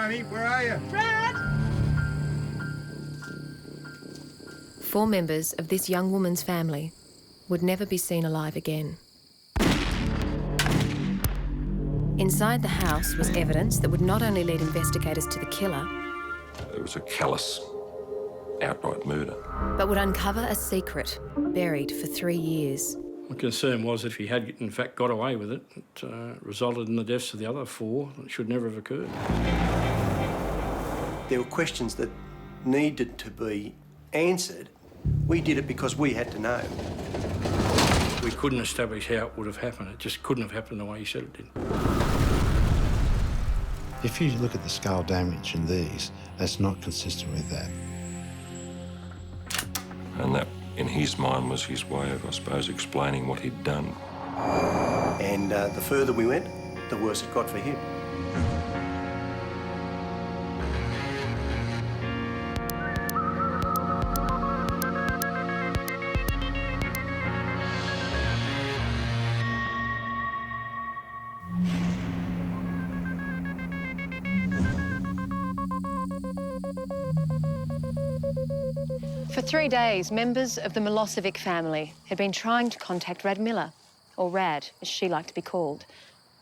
honey. Where are you? Brad! 4 members of this young woman's family would never be seen alive again. Inside the house was evidence that would not only lead investigators to the killer, it was a callous, outright murder, but would uncover a secret buried for 3 years. My concern was that if he had in fact got away with it, it resulted in the deaths of the other 4 that should never have occurred. There were questions that needed to be answered. We did it because we had to know. We couldn't establish how it would have happened. It just couldn't have happened the way he said it did. If you look at the skull damage in these, that's not consistent with that. and that, in his mind, was his way of, I suppose, explaining what he'd done. And the further we went, the worse it got for him. For 3 days, members of the Milosevic family had been trying to contact Rad Miller, or Rad, as she liked to be called.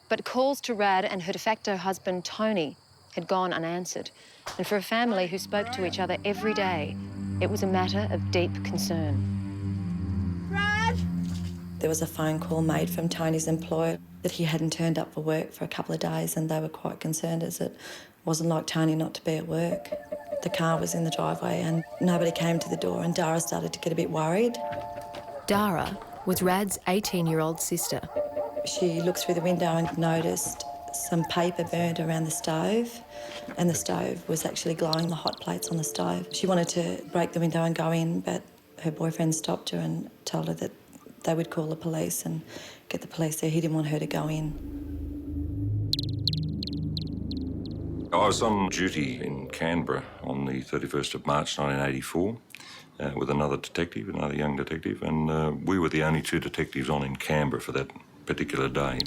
But calls to Rad and her de facto husband, Tony, had gone unanswered. And for a family who spoke to each other every day, it was a matter of deep concern. Rad! There was a phone call made from Tony's employer that he hadn't turned up for work for a couple of days, and they were quite concerned as it wasn't like Tony not to be at work. The car was in the driveway and nobody came to the door, and Dara started to get a bit worried. Dara was Rad's 18-year-old sister. She looked through the window and noticed some paper burned around the stove, and the stove was actually glowing, the hot plates on the stove. She wanted to break the window and go in, but her boyfriend stopped her and told her that they would call the police and get the police there. He didn't want her to go in. I was on duty in Canberra on the 31st of March 1984 with another detective, another young detective, and we were the only 2 detectives on in Canberra for that particular day.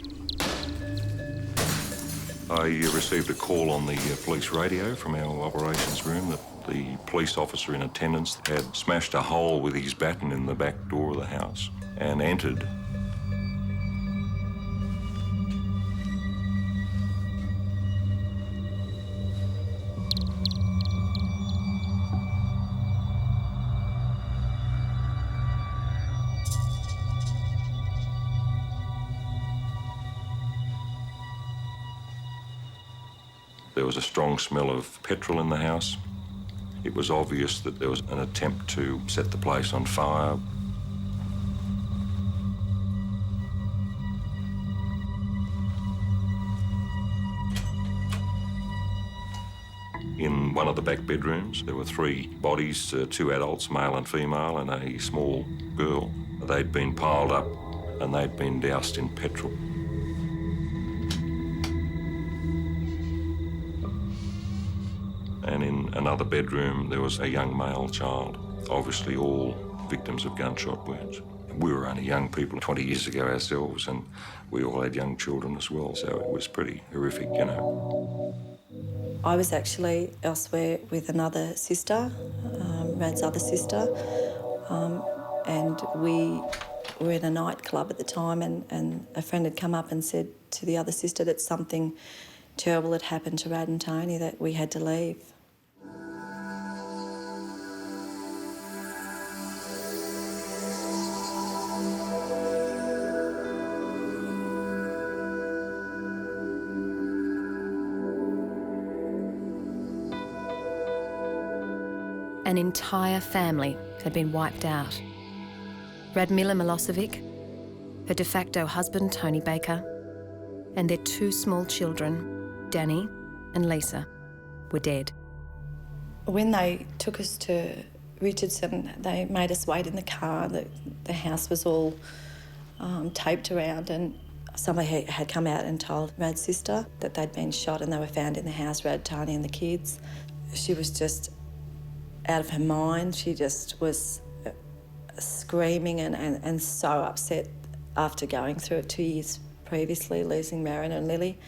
I received a call on the police radio from our operations room that the police officer in attendance had smashed a hole with his baton in the back door of the house and entered. There was a strong smell of petrol in the house. It was obvious that there was an attempt to set the place on fire. In one of the back bedrooms, there were 3 bodies, 2 adults, male and female, and a small girl. They'd been piled up and they'd been doused in petrol. And in another bedroom, there was a young male child, obviously all victims of gunshot wounds. We were only young people 20 years ago ourselves, and we all had young children as well, so it was pretty horrific, you know. I was actually elsewhere with another sister, Rad's other sister, and we were in a nightclub at the time, and a friend had come up and said to the other sister that something terrible had happened to Rad and Tony, that we had to leave. An entire family had been wiped out. Radmila Milosevic, her de facto husband, Tony Baker, and their 2 small children, Danny and Lisa, were dead. When they took us to Richardson, they made us wait in the car. The house was all taped around, and somebody had come out and told Rad's sister that they'd been shot and they were found in the house, Rad, Tony and the kids. She was just out of her mind. She just was screaming and so upset after going through it 2 years previously, losing Marion and Lily.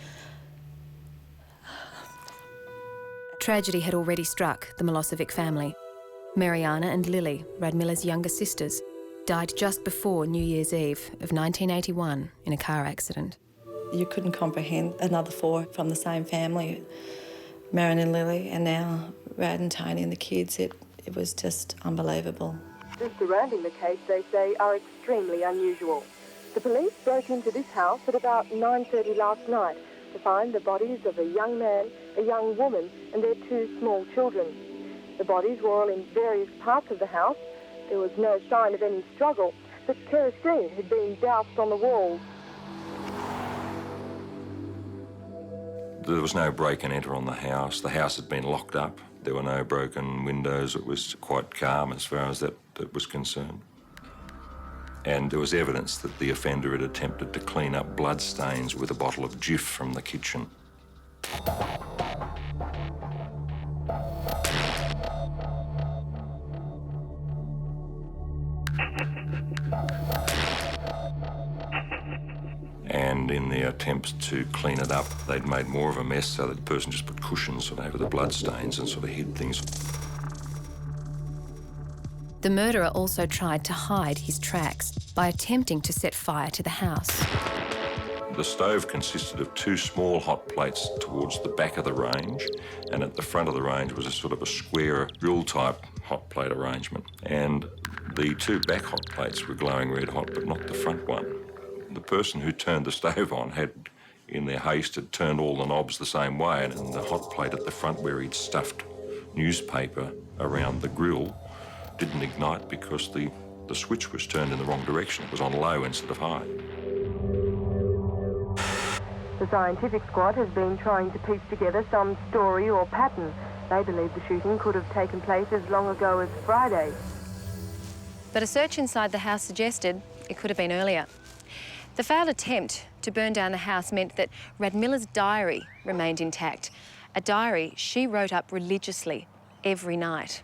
Tragedy had already struck the Milosevic family. Mariana and Lily, Radmilla's younger sisters, died just before New Year's Eve of 1981 in a car accident. You couldn't comprehend another 4 from the same family, Marion and Lily, and now Rad and Tony and the kids. It was just unbelievable. The surrounding the case, they say, are extremely unusual. The police broke into this house at about 9:30 last night to find the bodies of a young man, a young woman and their 2 small children. The bodies were all in various parts of the house. There was no sign of any struggle, but kerosene had been doused on the walls. There was no break and enter on the house. The house had been locked up. There were no broken windows. It was quite calm as far as that was concerned. And there was evidence that the offender had attempted to clean up bloodstains with a bottle of Jif from the kitchen. And in their attempts to clean it up, they'd made more of a mess, so that the person just put cushions over the bloodstains and sort of hid things. The murderer also tried to hide his tracks by attempting to set fire to the house. The stove consisted of 2 small hot plates towards the back of the range, and at the front of the range was a sort of a square grill-type hot plate arrangement. And the 2 back hot plates were glowing red hot, but not the front one. The person who turned the stove on had, in their haste, had turned all the knobs the same way, and the hot plate at the front where he'd stuffed newspaper around the grill didn't ignite because the switch was turned in the wrong direction. It was on low instead of high. The scientific squad has been trying to piece together some story or pattern. They believe the shooting could have taken place as long ago as Friday. But a search inside the house suggested it could have been earlier. The failed attempt to burn down the house meant that Radmilla's diary remained intact, a diary she wrote up religiously every night.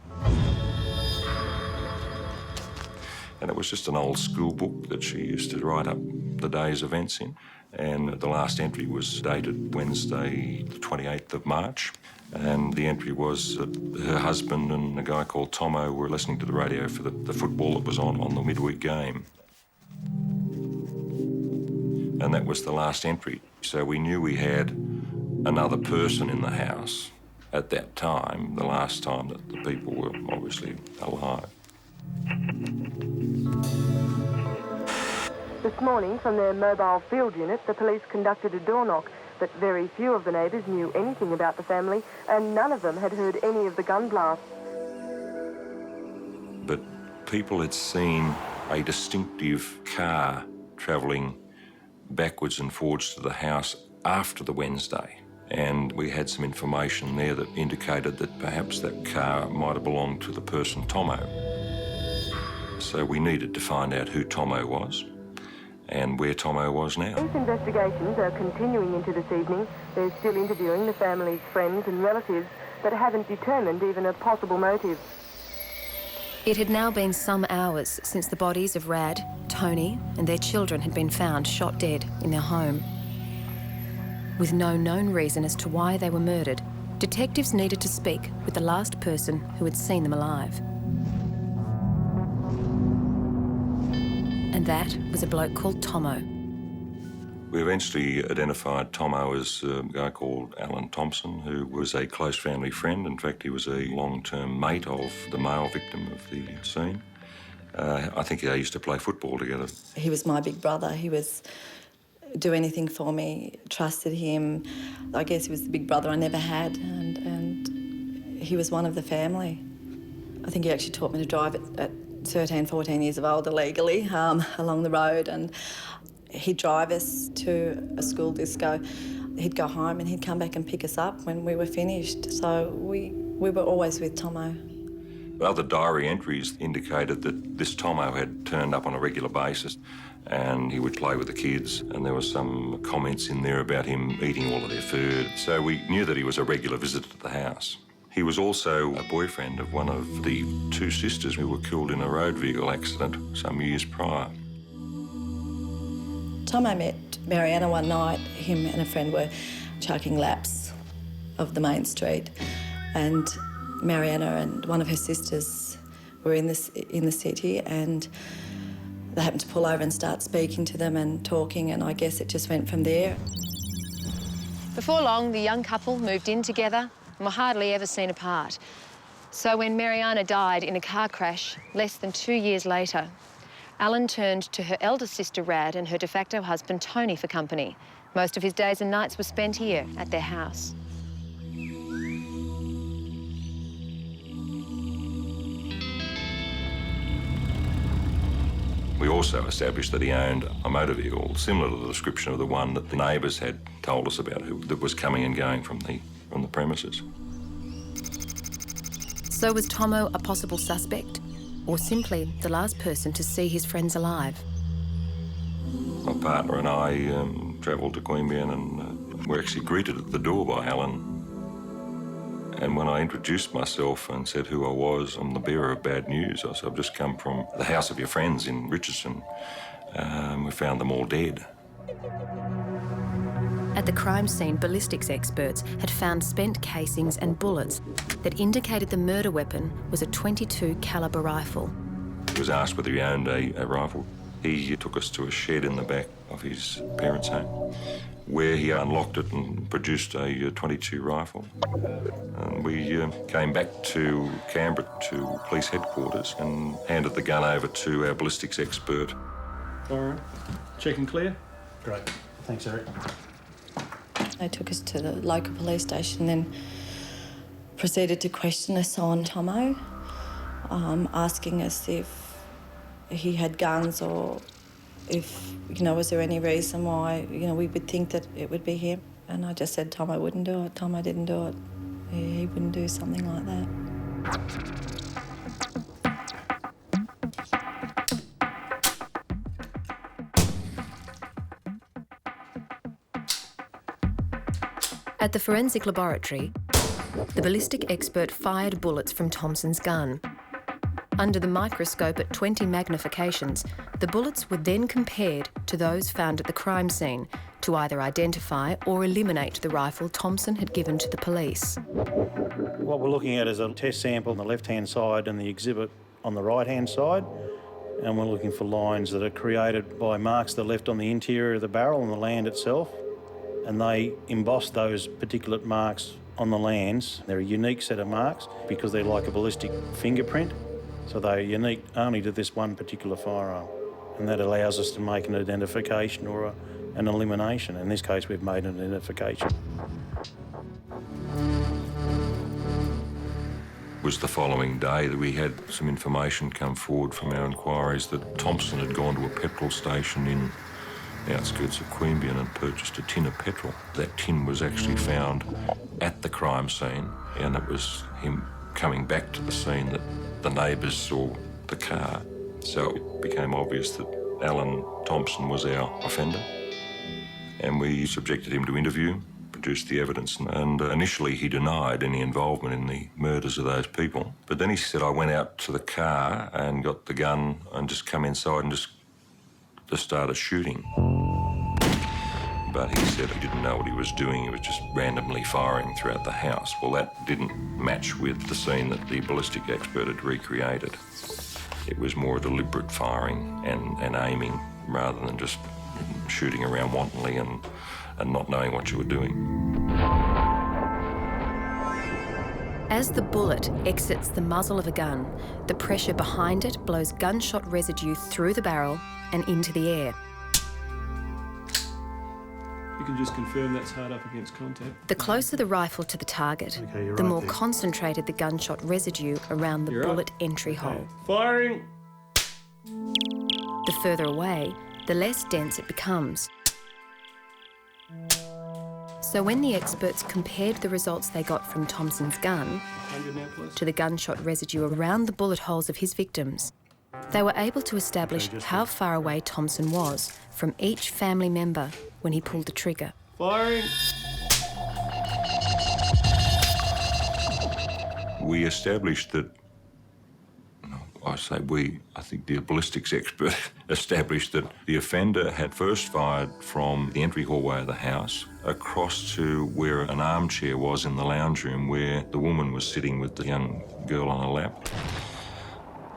And it was just an old school book that she used to write up the day's events in. And the last entry was dated Wednesday, the 28th of March. And the entry was that her husband and a guy called Tomo were listening to the radio for the football that was on the midweek game. And that was the last entry. So we knew we had another person in the house at that time, the last time that the people were obviously alive. This morning, from their mobile field unit, the police conducted a door knock, but very few of the neighbours knew anything about the family, and none of them had heard any of the gun blasts. But people had seen a distinctive car travelling backwards and forwards to the house after the Wednesday. And we had some information there that indicated that perhaps that car might have belonged to the person Tomo. So we needed to find out who Tomo was and where Tomo was now. These investigations are continuing into this evening. They're still interviewing the family's friends and relatives, but haven't determined even a possible motive. It had now been some hours since the bodies of Rad, Tony and their children had been found shot dead in their home. With no known reason as to why they were murdered, detectives needed to speak with the last person who had seen them alive. And that was a bloke called Tomo. We eventually identified Tomo as a guy called Alan Thompson, who was a close family friend. In fact, he was a long-term mate of the male victim of the scene. I think they used to play football together. He was my big brother. He was do anything for me, trusted him. I guess he was the big brother I never had, and he was one of the family. I think he actually taught me to drive at 13, 14 years of old illegally along the road, and he'd drive us to a school disco. He'd go home and he'd come back and pick us up when we were finished. So we were always with Tomo. Other diary entries indicated that this Tomo had turned up on a regular basis and he would play with the kids, and there were some comments in there about him eating all of their food. So we knew that he was a regular visitor to the house. He was also a boyfriend of one of the 2 sisters who were killed in a road vehicle accident some years prior. Tomo met Mariana one night. Him and a friend were chucking laps of the main street, and Mariana and one of her sisters were in the city, and they happened to pull over and start speaking to them and talking, and I guess it just went from there. Before long, the young couple moved in together and were hardly ever seen apart. So when Mariana died in a car crash less than 2 years later, Alan turned to her elder sister Rad and her de facto husband Tony for company. Most of his days and nights were spent here at their house. We also established that he owned a motor vehicle similar to the description of the one that the neighbours had told us about, that was coming and going from the premises. So was Tomo a possible suspect, or simply the last person to see his friends alive? My partner and I travelled to Queanbeyan and were actually greeted at the door by Alan. And when I introduced myself and said who I was, I'm the bearer of bad news. I said, I've just come from the house of your friends in Richardson. We found them all dead. At the crime scene, ballistics experts had found spent casings and bullets that indicated the murder weapon was a .22 calibre rifle. He was asked whether he owned a rifle. He took us to a shed in the back of his parents' home, where he unlocked it and produced a .22 rifle. And we came back to Canberra to police headquarters and handed the gun over to our ballistics expert. All right. Check and clear? Great. Thanks, Eric. They took us to the local police station and proceeded to question us on Tomo, asking us if he had guns or if, was there any reason why, we would think that it would be him. And I just said Tomo wouldn't do it, Tomo didn't do it. He wouldn't do something like that. At the forensic laboratory, the ballistic expert fired bullets from Thompson's gun. Under the microscope at 20 magnifications, the bullets were then compared to those found at the crime scene to either identify or eliminate the rifle Thompson had given to the police. What we're looking at is a test sample on the left-hand side and the exhibit on the right-hand side, and we're looking for lines that are created by marks that are left on the interior of the barrel and the land itself, and they emboss those particulate marks on the lands. They're a unique set of marks because they're like a ballistic fingerprint, so they're unique only to this one particular firearm, and that allows us to make an identification or an elimination. In this case, we've made an identification. It was the following day that we had some information come forward from our inquiries that Thompson had gone to a petrol station in the outskirts of Queanbeyan and purchased a tin of petrol. That tin was actually found at the crime scene, and it was him coming back to the scene that the neighbours saw the car. So it became obvious that Alan Thompson was our offender, and we subjected him to interview, produced the evidence, and initially he denied any involvement in the murders of those people. But then he said, I went out to the car and got the gun and just come inside and just started shooting. But he said he didn't know what he was doing, he was just randomly firing throughout the house. Well, that didn't match with the scene that the ballistic expert had recreated. It was more deliberate firing and aiming rather than just shooting around wantonly and not knowing what you were doing. As the bullet exits the muzzle of a gun, the pressure behind it blows gunshot residue through the barrel and into the air. You can just confirm that's hard up against contact. The closer the rifle to the target, the more concentrated the gunshot residue around the bullet entry hole. Firing! The further away, the less dense it becomes. So when the experts compared the results they got from Thompson's gun to the gunshot residue around the bullet holes of his victims, they were able to establish how far away Thompson was from each family member when he pulled the trigger. Firing! We established that I say we, I think the ballistics expert established that the offender had first fired from the entry hallway of the house across to where an armchair was in the lounge room where the woman was sitting with the young girl on her lap.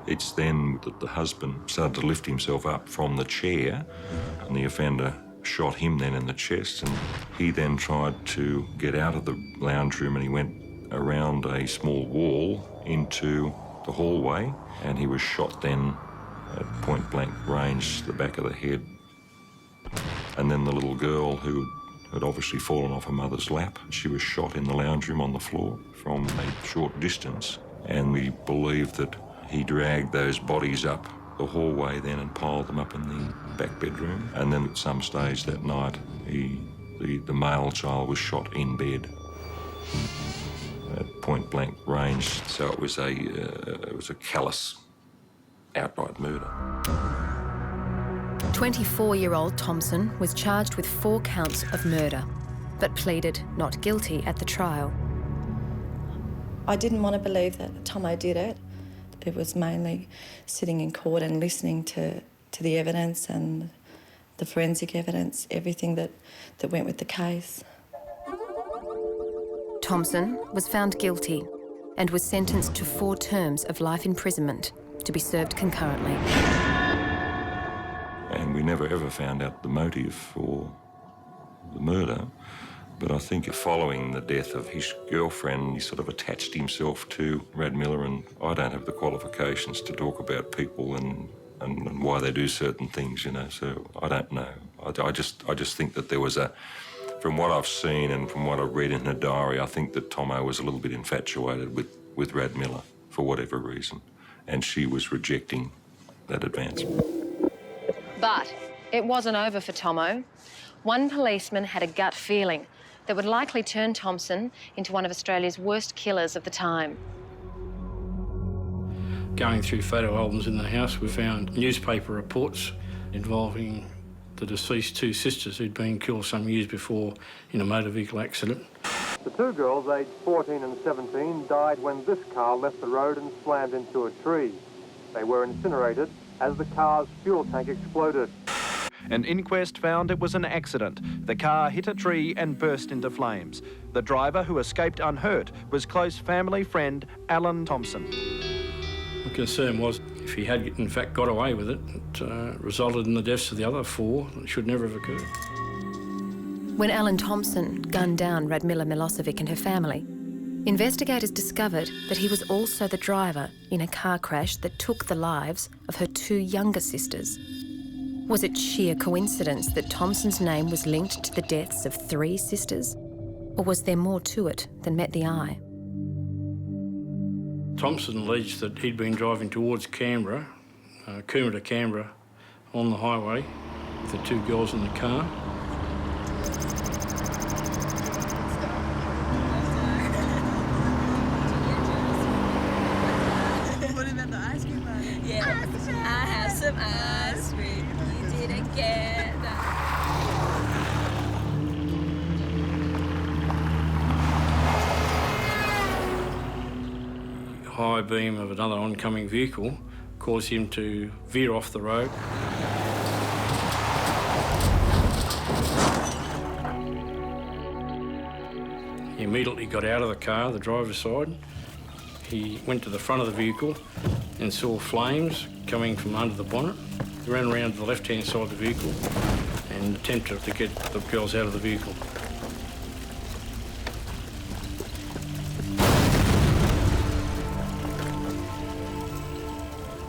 It's then that the husband started to lift himself up from the chair, and the offender shot him then in the chest, and he then tried to get out of the lounge room, and he went around a small wall into the hallway, and he was shot then at point-blank range to the back of the head. And then the little girl who had obviously fallen off her mother's lap, she was shot in the lounge room on the floor from a short distance, and we believe that he dragged those bodies up the hallway then and piled them up in the back bedroom. And then at some stage that night, the male child was shot in bed at point-blank range. So it was a callous, outright murder. 24-year-old Thompson was charged with 4 counts of murder, but pleaded not guilty at the trial. I didn't want to believe that Tomo did it. It was mainly sitting in court and listening to the evidence and the forensic evidence, everything that went with the case. Thompson was found guilty and was sentenced to 4 terms of life imprisonment to be served concurrently. And we never ever found out the motive for the murder. But I think following the death of his girlfriend, he sort of attached himself to Rad Miller, and I don't have the qualifications to talk about people and why they do certain things, you know, so I don't know. I just think that there was from what I've seen and from what I've read in her diary, I think that Tomo was a little bit infatuated with Rad Miller for whatever reason, and she was rejecting that advancement. But it wasn't over for Tomo. One policeman had a gut feeling that would likely turn Thompson into one of Australia's worst killers of the time. Going through photo albums in the house, we found newspaper reports involving the deceased 2 sisters who'd been killed some years before in a motor vehicle accident. The 2 girls, aged 14 and 17, died when this car left the road and slammed into a tree. They were incinerated as the car's fuel tank exploded. An inquest found it was an accident. The car hit a tree and burst into flames. The driver, who escaped unhurt, was close family friend Alan Thompson. The concern was if he had in fact got away with it, it resulted in the deaths of the other 4 that should never have occurred. When Alan Thompson gunned down Radmila Milosevic and her family, investigators discovered that he was also the driver in a car crash that took the lives of her 2 younger sisters. Was it sheer coincidence that Thompson's name was linked to the deaths of 3 sisters? Or was there more to it than met the eye? Thompson alleged that he'd been driving towards Canberra, Coomera to Canberra, on the highway with the 2 girls in the car. What about the ice cream party? Yeah, I have some ice cream. You didn't get that. High beam of another oncoming vehicle caused him to veer off the road. He immediately got out of the car, the driver's side. He went to the front of the vehicle and saw flames coming from under the bonnet. He ran around to the left-hand side of the vehicle and attempted to get the girls out of the vehicle.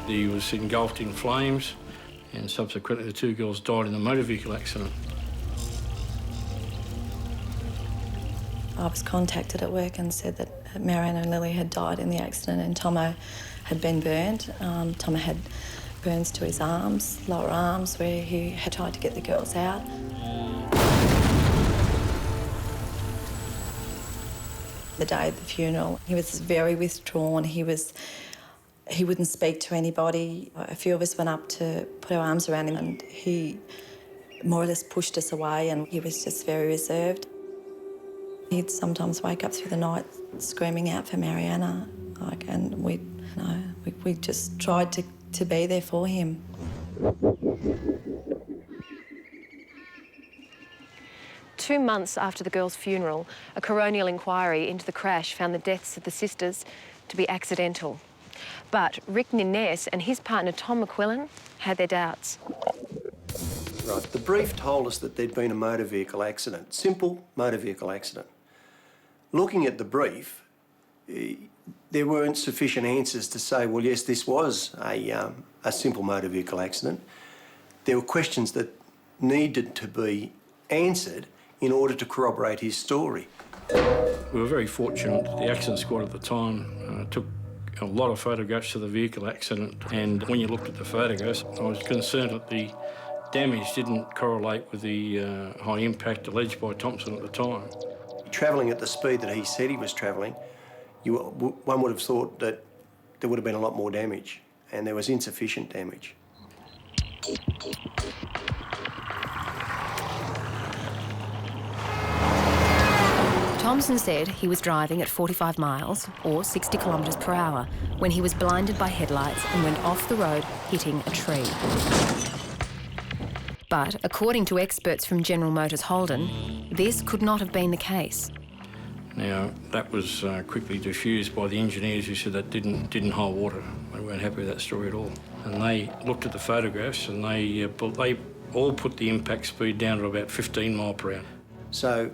He was engulfed in flames, and subsequently the 2 girls died in a motor vehicle accident. I was contacted at work and said that Marianne and Lily had died in the accident and Tomo had been burned. Tomo had burns to his arms, lower arms, where he had tried to get the girls out. The day of the funeral, he was very withdrawn. He wouldn't speak to anybody. A few of us went up to put our arms around him and he more or less pushed us away and he was just very reserved. He'd sometimes wake up through the night screaming out for Mariana, and we'd We just tried to be there for him. Two months after the girl's funeral, a coronial inquiry into the crash found the deaths of the sisters to be accidental. But Rick Nines and his partner Tom McQuillan had their doubts. Right, the brief told us that there'd been a motor vehicle accident, simple motor vehicle accident. Looking at the brief, there weren't sufficient answers to say, well, yes, this was a simple motor vehicle accident. There were questions that needed to be answered in order to corroborate his story. We were very fortunate. The accident squad at the time took a lot of photographs of the vehicle accident, and when you looked at the photographs, I was concerned that the damage didn't correlate with the high impact alleged by Thompson at the time. Travelling at the speed that he said he was travelling, one would have thought that there would have been a lot more damage, and there was insufficient damage. Thompson said he was driving at 45 miles, or 60 kilometres per hour, when he was blinded by headlights and went off the road, hitting a tree. But according to experts from General Motors Holden, this could not have been the case. Now, that was quickly diffused by the engineers who said that didn't hold water. They weren't happy with that story at all. And they looked at the photographs and they all put the impact speed down to about 15 mile per hour. So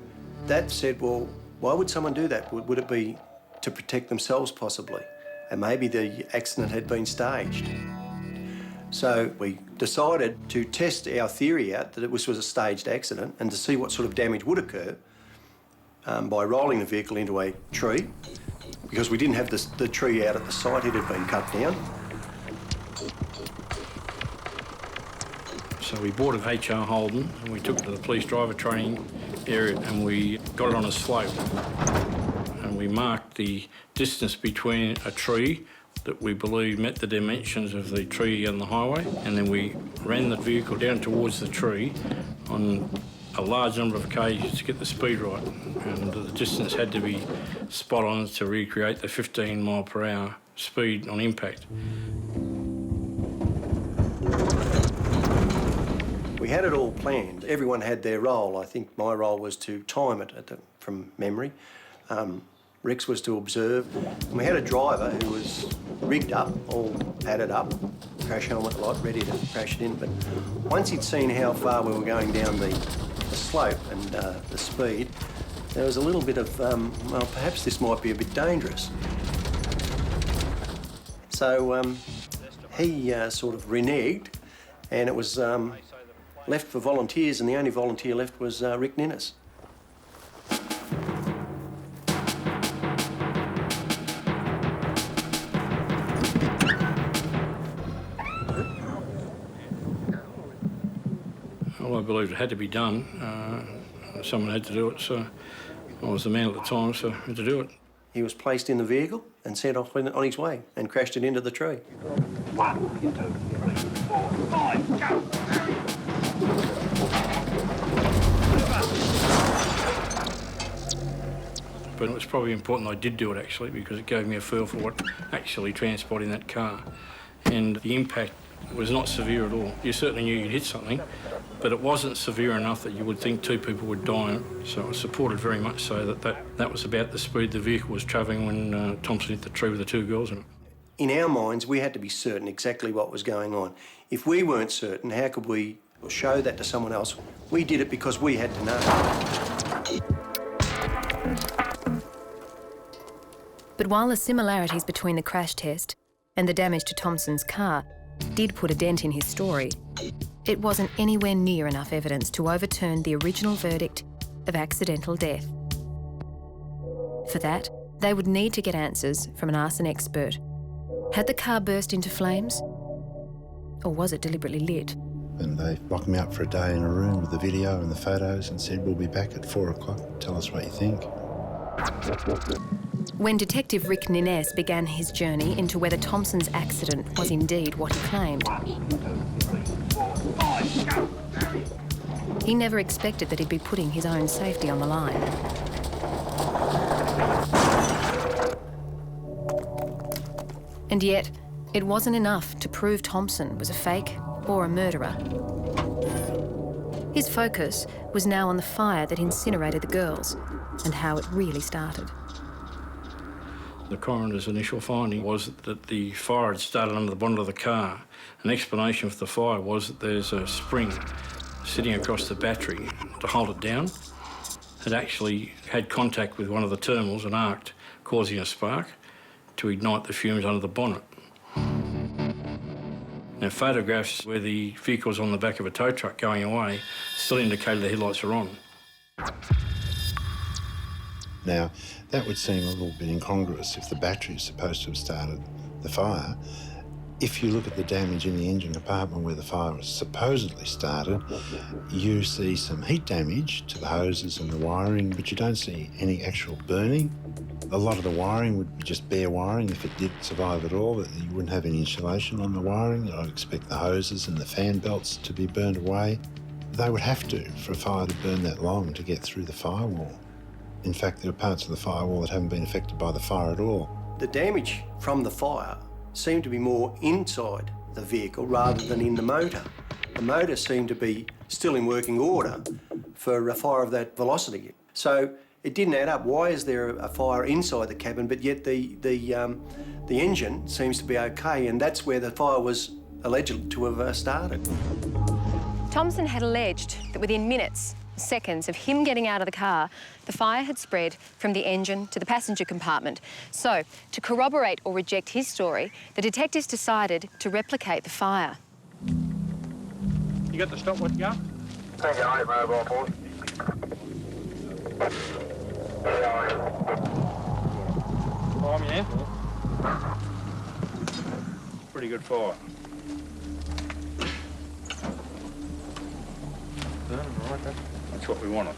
that said, well, why would someone do that? Would it be to protect themselves possibly? And maybe the accident had been staged. So we decided to test our theory out that it was a staged accident and to see what sort of damage would occur by rolling the vehicle into a tree, because we didn't have the tree out at the site, it had been cut down. So we bought an HR Holden and we took it to the police driver training area and we got it on a slope. And we marked the distance between a tree that we believe met the dimensions of the tree and the highway, and then we ran the vehicle down towards the tree on a large number of occasions to get the speed right, and the distance had to be spot on to recreate the 15 mile per hour speed on impact. We had it all planned. Everyone had their role. I think my role was to time it from memory. Rex was to observe. And we had a driver who was rigged up, all added up, crash helmet light, ready to crash it in. But once he'd seen how far we were going down the slope and the speed, there was a little bit of, well, perhaps this might be a bit dangerous. So he sort of reneged, and it was left for volunteers, and the only volunteer left was Rick Nines. Well, I believed it had to be done. Someone had to do it, so I was the man at the time, so I had to do it. He was placed in the vehicle and sent off on his way and crashed it into the tree. 1, 2, 3, 4, 5, go! But it was probably important I did do it, actually, because it gave me a feel for what actually transpired in that car. And the impact was not severe at all. You certainly knew you'd hit something, but it wasn't severe enough that you would think two people would die. So I supported very much so that was about the speed the vehicle was travelling when Thompson hit the tree with the two girls in it. In our minds, we had to be certain exactly what was going on. If we weren't certain, how could we show that to someone else? We did it because we had to know. But while the similarities between the crash test and the damage to Thompson's car did put a dent in his story, it wasn't anywhere near enough evidence to overturn the original verdict of accidental death. For that, they would need to get answers from an arson expert. Had the car burst into flames, or was it deliberately lit? And they locked me up for a day in a room with the video and the photos and said, we'll be back at 4 o'clock, tell us what you think. When Detective Rick Nines began his journey into whether Thompson's accident was indeed what he claimed, 1, 2, 3, 4, 5, go! he never expected that he'd be putting his own safety on the line. And yet, It wasn't enough to prove Thompson was a fake or a murderer. His focus was now on the fire that incinerated the girls and how it really started. The coroner's initial finding was that the fire had started under the bonnet of the car. An explanation for the fire was that there's a spring sitting across the battery to hold it down. It actually had contact with one of the terminals and arced, causing a spark to ignite the fumes under the bonnet. Now, photographs where the vehicle's on the back of a tow truck going away still indicated the headlights are on. Now, that would seem a little bit incongruous if the battery is supposed to have started the fire. If you look at the damage in the engine compartment where the fire was supposedly started, you see some heat damage to the hoses and the wiring, but you don't see any actual burning. A lot of the wiring would be just bare wiring if it did survive at all. You wouldn't have any insulation on the wiring. I'd expect the hoses and the fan belts to be burned away. They would have to for a fire to burn that long to get through the firewall. In fact, there are parts of the firewall that haven't been affected by the fire at all. The damage from the fire seemed to be more inside the vehicle rather than in the motor. The motor seemed to be still in working order for a fire of that velocity. So it didn't add up. Why is there a fire inside the cabin, but yet the engine seems to be okay, and that's where the fire was alleged to have started. Thompson had alleged that within minutes, seconds of him getting out of the car, the fire had spread from the engine to the passenger compartment. So, to corroborate or reject his story, the detectives decided to replicate the fire. You got the stopwatch going? Thank you, mate, mobile board. Time, yeah? Pretty good fire. Burning right, that's what we wanted.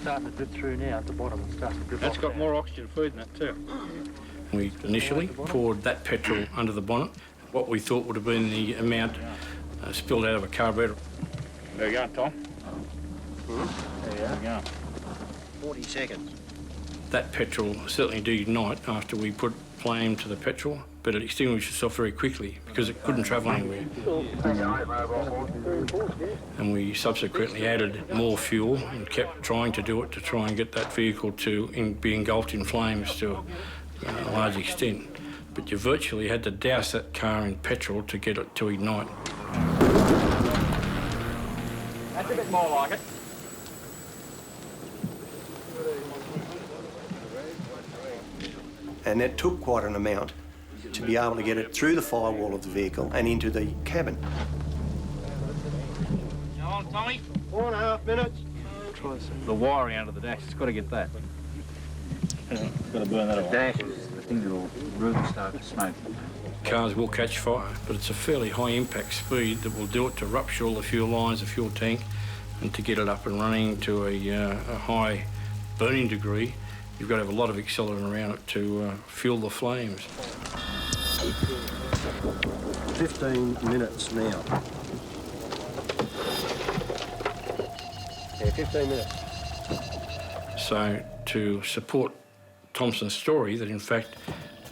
Starting to drip through now at the bottom and starts to drip. That's got more oxygen food in it too. We initially poured that petrol under the bonnet, what we thought would have been the amount spilled out of a carburetor. There you go, Tom. There you go. 40 seconds. That petrol certainly did ignite after we put flame to the petrol, but it extinguished itself very quickly because it couldn't travel anywhere. And we subsequently added more fuel and kept trying to do it to try and get that vehicle to be engulfed in flames to a large extent. But you virtually had to douse that car in petrol to get it to ignite. That's a bit more like it. And that took quite an amount to be able to get it through the firewall of the vehicle and into the cabin. You on, Tommy? 4.5 minutes. The wiring under the dash, it's got to get that. Got to burn that away. Dash is the thing that'll really start to smoke. Cars will catch fire, but it's a fairly high impact speed that will do it to rupture all the fuel lines, the fuel tank, and to get it up and running to a high burning degree. You've got to have a lot of accelerant around it to fuel the flames. 15 minutes now. Yeah, 15 minutes. So to support Thompson's story that in fact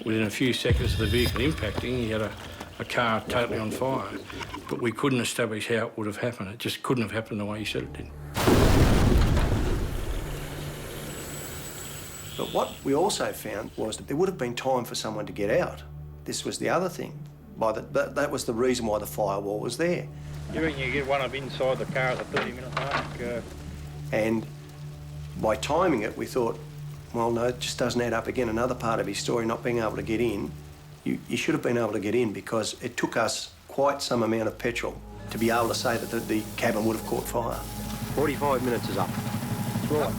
within a few seconds of the vehicle impacting he had a car totally on fire, but we couldn't establish how it would have happened. It just couldn't have happened the way he said it did. But what we also found was that there would have been time for someone to get out. This was the other thing. That was the reason why the firewall was there. You reckon you get one up inside the car at the 30-minute mark? And by timing it, we thought, well, no, it just doesn't add up. Again, another part of his story, not being able to get in. You should have been able to get in because it took us quite some amount of petrol to be able to say that the cabin would have caught fire. 45 minutes is up. Right.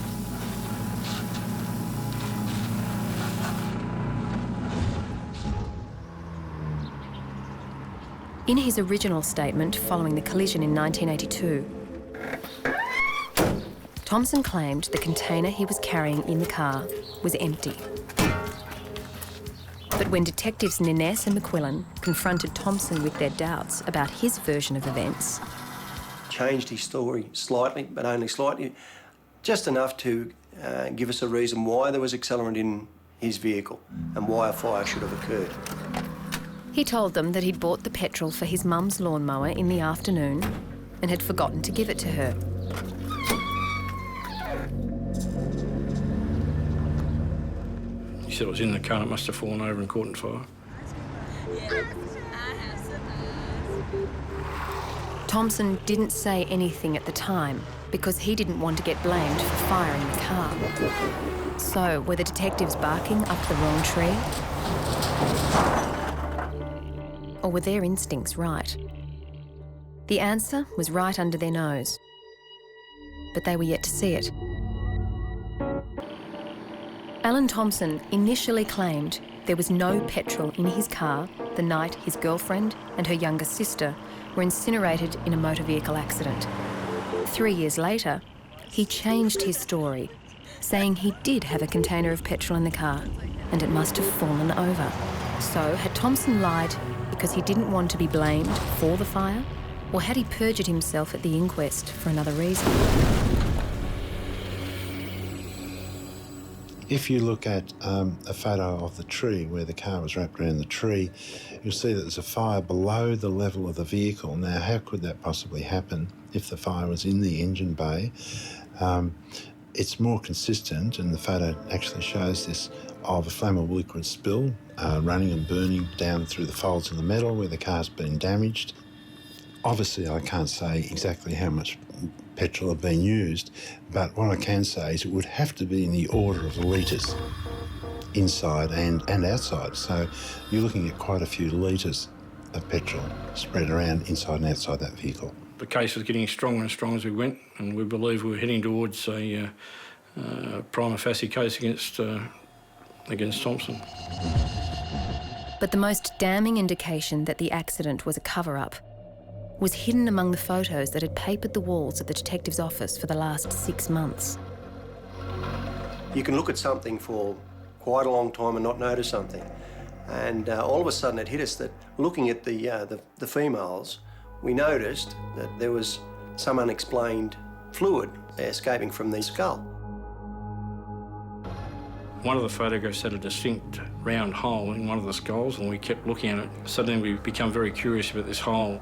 In his original statement following the collision in 1982, Thompson claimed the container he was carrying in the car was empty. But when detectives Nines and McQuillan confronted Thompson with their doubts about his version of events, Changed his story slightly, but only slightly, just enough to give us a reason why there was accelerant in his vehicle and why a fire should have occurred. He told them that he'd bought the petrol for his mum's lawnmower in the afternoon and had forgotten to give it to her. He said it was in the car, it must have fallen over and caught on fire. Thompson didn't say anything at the time because he didn't want to get blamed for firing the car. So, were the detectives barking up the wrong tree? Or were their instincts right? The answer was right under their nose, but they were yet to see it. Alan Thompson initially claimed there was no petrol in his car the night his girlfriend and her younger sister were incinerated in a motor vehicle accident. 3 years later, he changed his story, saying he did have a container of petrol in the car and it must have fallen over. So, had Thompson lied because he didn't want to be blamed for the fire? Or had he perjured himself at the inquest for another reason? If you look at a photo of the tree where the car was wrapped around the tree, you'll see that there's a fire below the level of the vehicle. Now, how could that possibly happen if the fire was in the engine bay? It's more consistent, and the photo actually shows this, of a flammable liquid spill running and burning down through the folds of the metal where the car's been damaged. Obviously, I can't say exactly how much petrol had been used, but what I can say is it would have to be in the order of litres inside and outside. So you're looking at quite a few litres of petrol spread around inside and outside that vehicle. The case was getting stronger and stronger as we went, and we believe we were heading towards a prima facie case against Thompson. But the most damning indication that the accident was a cover-up was hidden among the photos that had papered the walls of the detective's office for the last 6 months. You can look at something for quite a long time and not notice something. And all of a sudden it hit us that looking at the females, we noticed that there was some unexplained fluid escaping from the skull. One of the photographs had a distinct round hole in one of the skulls, and we kept looking at it. Suddenly we become very curious about this hole.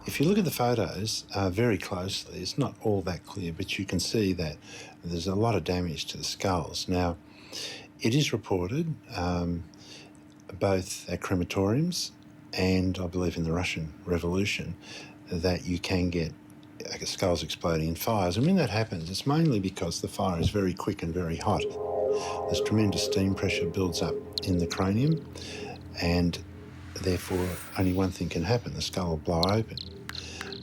If you look at the photos very closely, it's not all that clear, but you can see that there's a lot of damage to the skulls. Now, it is reported both at crematoriums and I believe in the Russian Revolution that you can get skulls exploding in fires. And when that happens, it's mainly because the fire is very quick and very hot. There's tremendous steam pressure builds up in the cranium, and therefore only one thing can happen, the skull will blow open.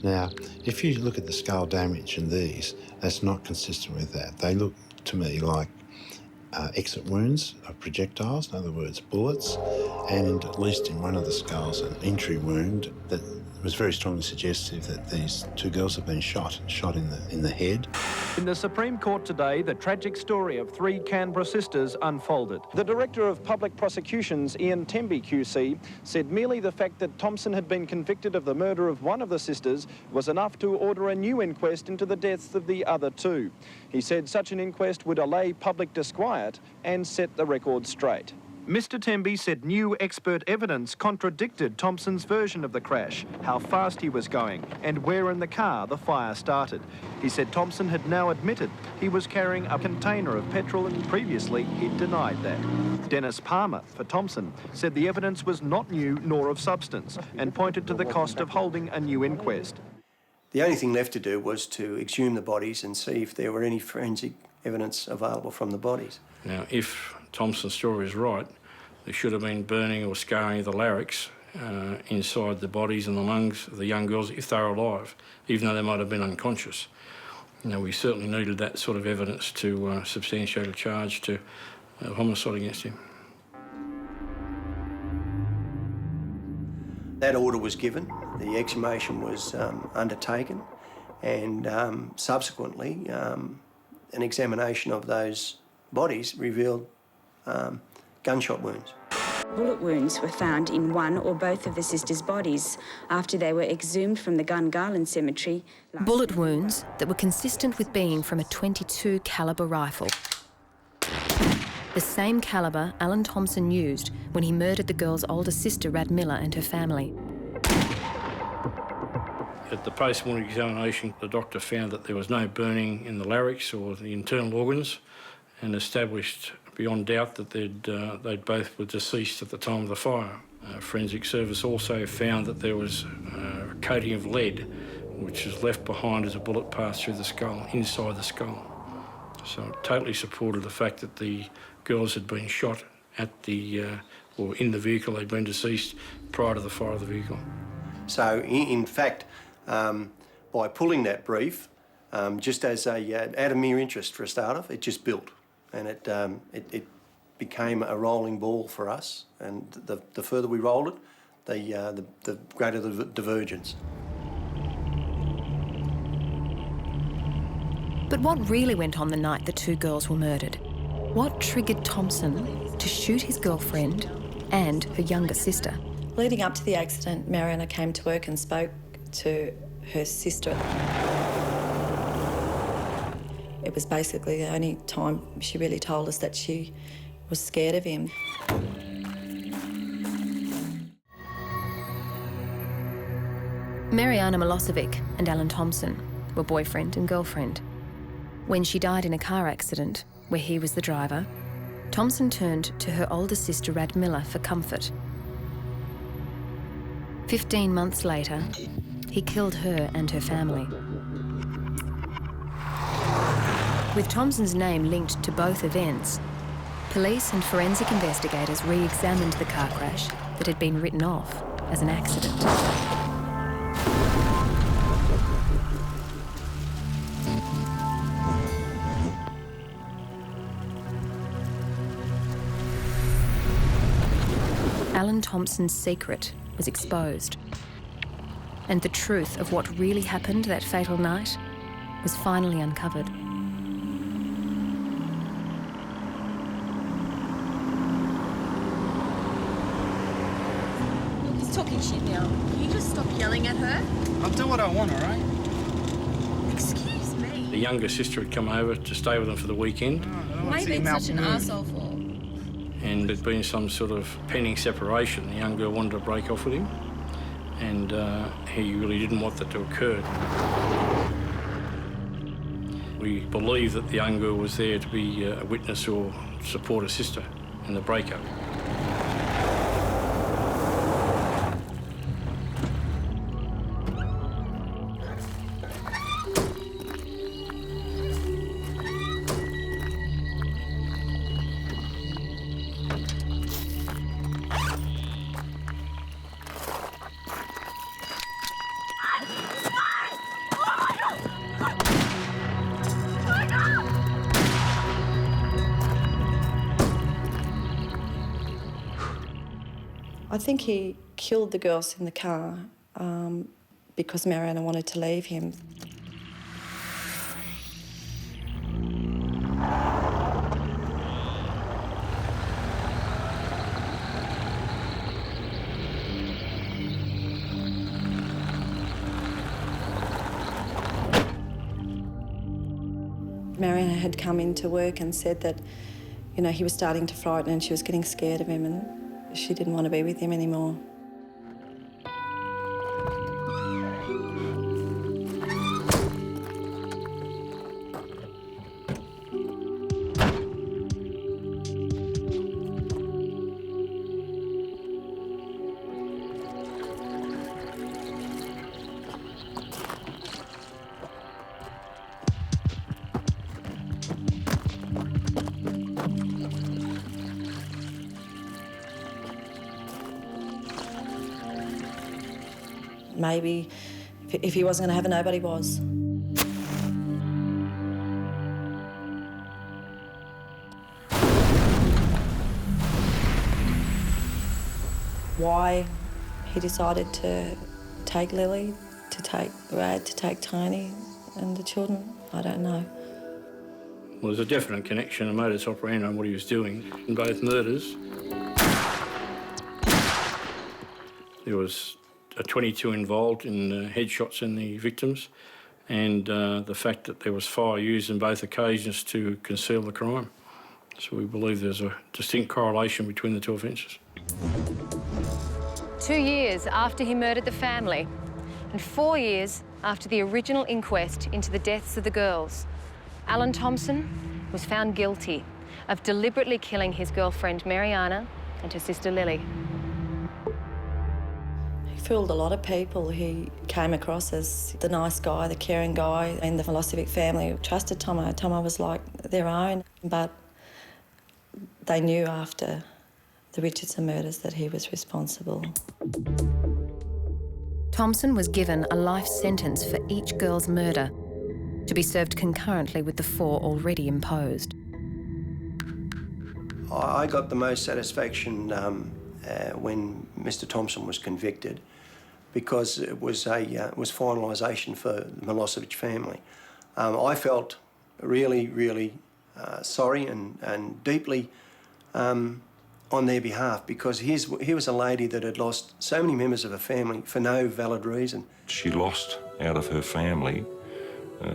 Now, if you look at the skull damage in these, that's not consistent with that. They look to me like exit wounds of projectiles, in other words, bullets, and at least in one of the skulls, an entry wound that was very strongly suggestive that these two girls have been shot in the head. In the Supreme Court today, the tragic story of 3 Canberra sisters unfolded. The Director of Public Prosecutions, Ian Temby QC, said merely the fact that Thompson had been convicted of the murder of one of the sisters was enough to order a new inquest into the deaths of the other 2. He said such an inquest would allay public disquiet and set the record straight. Mr Temby said new expert evidence contradicted Thompson's version of the crash, how fast he was going and where in the car the fire started. He said Thompson had now admitted he was carrying a container of petrol and previously he'd denied that. Dennis Palmer, for Thompson, said the evidence was not new nor of substance and pointed to the cost of holding a new inquest. The only thing left to do was to exhume the bodies and see if there were any forensic evidence available from the bodies. Now, if Thompson's story is right, there should have been burning or scarring of the larynx inside the bodies and the lungs of the young girls if they were alive, even though they might have been unconscious. Now, we certainly needed that sort of evidence to substantiate a charge to homicide against him. That order was given, the exhumation was undertaken, and subsequently an examination of those bodies revealed gunshot wounds. Bullet wounds were found in one or both of the sisters' bodies after they were exhumed from the Gungarland Cemetery. Bullet wounds that were consistent with being from a .22 calibre rifle. the same calibre Alan Thompson used when he murdered the girl's older sister, Rad Miller, and her family. At the post-mortem examination, the doctor found that there was no burning in the larynx or the internal organs, and established beyond doubt that they both were deceased at the time of the fire. Forensic Service also found that there was a coating of lead which was left behind as a bullet passed through the skull, inside the skull. So it totally supported the fact that the girls had been shot at or in the vehicle. They'd been deceased prior to the fire of the vehicle. So in fact, by pulling that brief, just as out of mere interest for a start off, it just built, and it became a rolling ball for us. And the further we rolled it, the greater the divergence. But what really went on the night the two girls were murdered? What triggered Thompson to shoot his girlfriend and her younger sister? Leading up to the accident, Mariana came to work and spoke to her sister. It was basically the only time she really told us that she was scared of him. Mariana Milosevic and Alan Thompson were boyfriend and girlfriend. When she died in a car accident where he was the driver, Thompson turned to her older sister Rad Miller for comfort. 15 months later, he killed her and her family. With Thompson's name linked to both events, police and forensic investigators re-examined the car crash that had been written off as an accident. Alan Thompson's secret was exposed, and the truth of what really happened that fatal night was finally uncovered. He's talking shit now. Can you just stop yelling at her? I'll do what I want, all right? Excuse me. The younger sister had come over to stay with them for the weekend. Why are you being such an arsehole for? And there'd been some sort of pending separation. The young girl wanted to break off with him, and he really didn't want that to occur. We believe that the young girl was there to be a witness or support her sister in the breakup. I think he killed the girls in the car because Mariana wanted to leave him. Mariana had come into work and said that, you know, he was starting to frighten and she was getting scared of him and she didn't want to be with him anymore. Maybe if he wasn't going to have her, nobody was. Why he decided to take Lily, to take Rad, to take Tony and the children, I don't know. Well, there's a definite connection, a modus operandi on what he was doing in both murders. There was a 22 involved in headshots in the victims, and the fact that there was fire used in both occasions to conceal the crime. So we believe there's a distinct correlation between the two offences. 2 years after he murdered the family, and 4 years after the original inquest into the deaths of the girls, Alan Thompson was found guilty of deliberately killing his girlfriend Mariana and her sister Lily. He fooled a lot of people. He came across as the nice guy, the caring guy, and the Milosevic family trusted Tomo. Tomo was like their own, but they knew after the Richardson murders that he was responsible. Thompson was given a life sentence for each girl's murder, to be served concurrently with the 4 already imposed. I got the most satisfaction when Mr. Thompson was convicted, because it was finalisation for the Milosevic family. I felt really, really sorry and deeply on their behalf, because he was a lady that had lost so many members of her family for no valid reason. She lost out of her family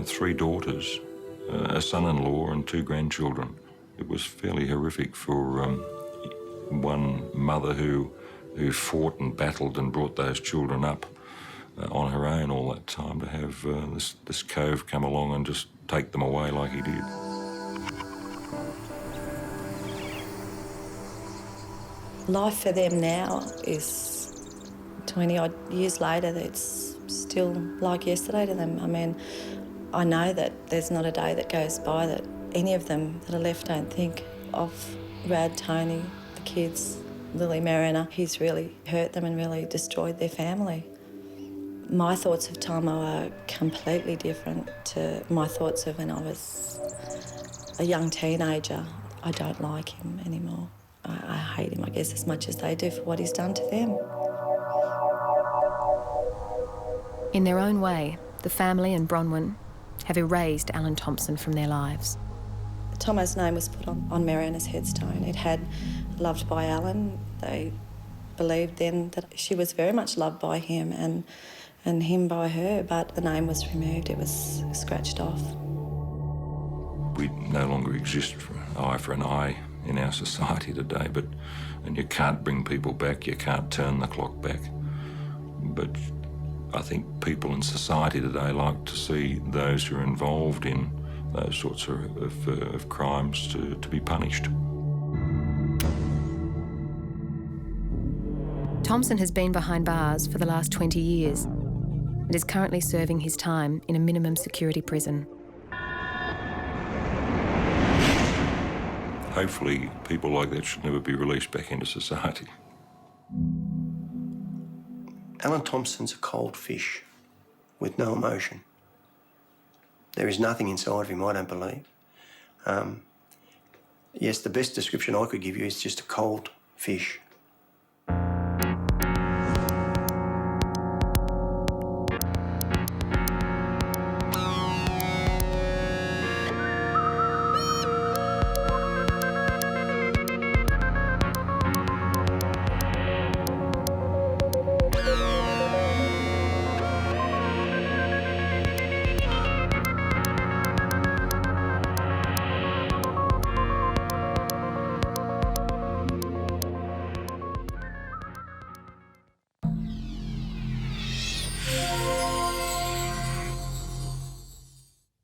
3 daughters, a son-in-law and 2 grandchildren. It was fairly horrific for one mother who fought and battled and brought those children up on her own all that time, to have this cove come along and just take them away like he did. Life for them now is 20-odd years later, it's still like yesterday to them. I mean, I know that there's not a day that goes by that any of them that are left don't think of Rad, Tony, the kids, Lily, Mariana. He's really hurt them and really destroyed their family. My thoughts of Tomo are completely different to my thoughts of when I was a young teenager. I don't like him anymore. I hate him, I guess, as much as they do for what he's done to them. In their own way, the family and Bronwyn have erased Alan Thompson from their lives. Tomo's name was put on Mariana's headstone. It had "Loved by Alan." They believed then that she was very much loved by him and him by her, but the name was removed. It was scratched off. We no longer exist for an eye in our society today, and you can't bring people back, you can't turn the clock back. But I think people in society today like to see those who are involved in those sorts of crimes to be punished. Thompson has been behind bars for the last 20 years and is currently serving his time in a minimum security prison. Hopefully, people like that should never be released back into society. Alan Thompson's a cold fish with no emotion. There is nothing inside of him, I don't believe. Yes, the best description I could give you is just a cold fish.